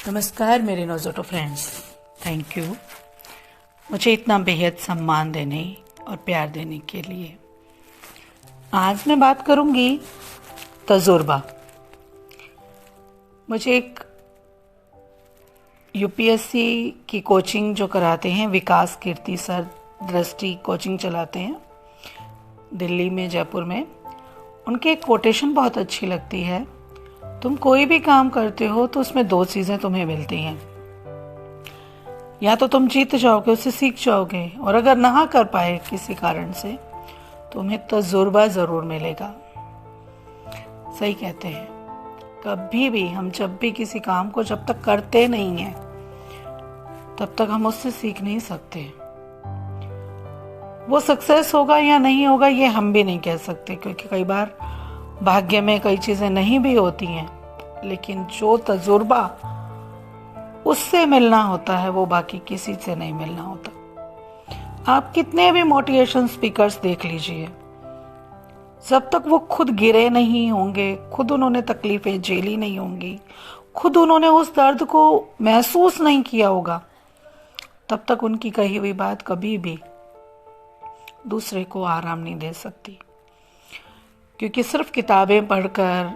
नमस्कार मेरे नोज़ोटो friends, thank you मुझे इतना बेहद सम्मान देने और प्यार देने के लिए। आज मैं बात करूंगी तजुर्बा। मुझे एक यूपीएससी की कोचिंग जो कराते हैं, विकास कीर्ति सर दृष्टि कोचिंग चलाते हैं दिल्ली में, जयपुर में। उनकी एक कोटेशन बहुत अच्छी लगती है, तुम कोई भी काम करते हो तो उसमें दो चीजें तुम्हें मिलती हैं, या तो तुम जीत जाओगे, उससे सीख जाओगे, और अगर ना कर पाए किसी कारण से तुम्हें तजुर्बा जरूर मिलेगा। सही कहते हैं, कभी भी हम जब भी किसी काम को जब तक करते नहीं हैं तब तक हम उससे सीख नहीं सकते। वो सक्सेस होगा या नहीं होगा ये हम भी नहीं कह सकते, क्योंकि कई बार भाग्य में कई चीजें नहीं भी होती हैं, लेकिन जो तजुर्बा उससे मिलना होता है वो बाकी किसी से नहीं मिलना होता। आप कितने भी मोटिवेशन स्पीकर्स देख लीजिए, जब तक वो खुद गिरे नहीं होंगे, खुद उन्होंने तकलीफें झेली नहीं होंगी, खुद उन्होंने उस दर्द को महसूस नहीं किया होगा, तब तक उनकी कही हुई बात कभी भी दूसरे को आराम नहीं दे सकती। क्योंकि सिर्फ किताबें पढ़कर,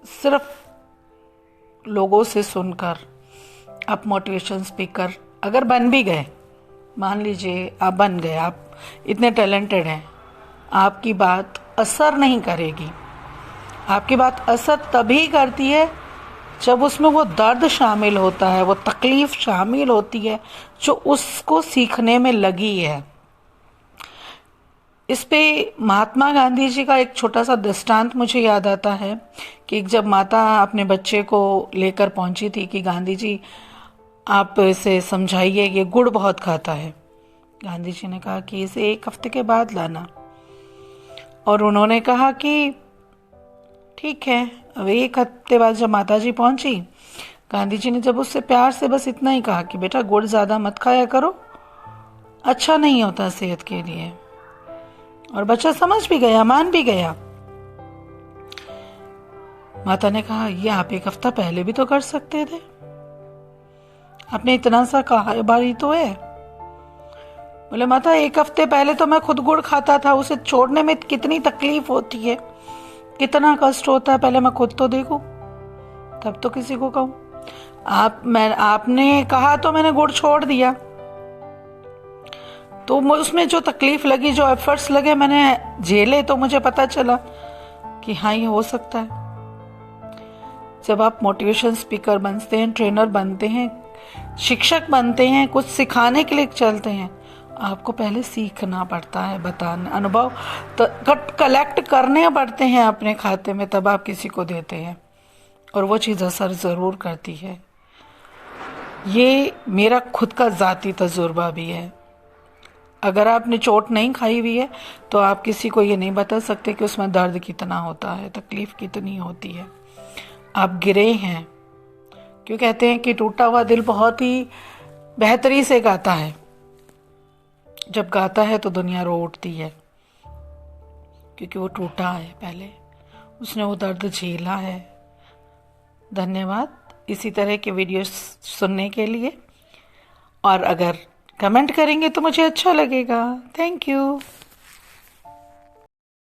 सिर्फ लोगों से सुनकर आप मोटिवेशन स्पीकर अगर बन भी गए, मान लीजिए आप बन गए, आप इतने टैलेंटेड हैं, आपकी बात असर नहीं करेगी। आपकी बात असर तभी करती है जब उसमें वो दर्द शामिल होता है, वो तकलीफ शामिल होती है जो उसको सीखने में लगी है। इस पे महात्मा गांधी जी का एक छोटा सा दृष्टांत मुझे याद आता है कि जब माता अपने बच्चे को लेकर पहुंची थी कि गांधी जी आप इसे समझाइए, ये गुड़ बहुत खाता है। गांधी जी ने कहा कि इसे 1 हफ्ते के बाद लाना, और उन्होंने कहा कि ठीक है। अब 1 हफ्ते बाद जब माता जी पहुंची, गांधी जी ने जब उससे प्यार से बस इतना ही कहा कि बेटा गुड़ ज्यादा मत खाया करो, अच्छा नहीं होता सेहत के लिए। और बच्चा समझ भी गया, मान भी गया। माता ने कहा ये आप 1 हफ्ता पहले भी तो कर सकते थे, आपने इतना सा कहा बारी तो है। बोले माता 1 हफ्ते पहले तो मैं खुद गुड़ खाता था, उसे छोड़ने में कितनी तकलीफ होती है, कितना कष्ट होता है, पहले मैं खुद तो देखूं तब तो किसी को कहूं। आपने कहा तो मैंने गुड़ छोड़ दिया, तो उसमें जो तकलीफ लगी, जो एफर्ट्स लगे, मैंने झेले, तो मुझे पता चला कि हाँ ये हो सकता है। जब आप मोटिवेशन स्पीकर बनते हैं, ट्रेनर बनते हैं, शिक्षक बनते हैं, कुछ सिखाने के लिए चलते हैं, आपको पहले सीखना पड़ता है, बताना, अनुभव तो कलेक्ट करने पड़ते हैं अपने खाते में, तब आप किसी को देते हैं और वो चीज़ असर ज़रूर करती है। ये मेरा खुद का ज़ाती तजुर्बा भी है। अगर आपने चोट नहीं खाई हुई है तो आप किसी को ये नहीं बता सकते कि उसमें दर्द कितना होता है, तकलीफ कितनी होती है। आप गिरे हैं, क्यों कहते हैं कि टूटा हुआ दिल बहुत ही बेहतरी से गाता है, जब गाता है तो दुनिया रो उठती है, क्योंकि वो टूटा है, पहले उसने वो दर्द झेला है। धन्यवाद इसी तरह के वीडियो सुनने के लिए, और अगर कमेंट करेंगे तो मुझे अच्छा लगेगा। Thank you.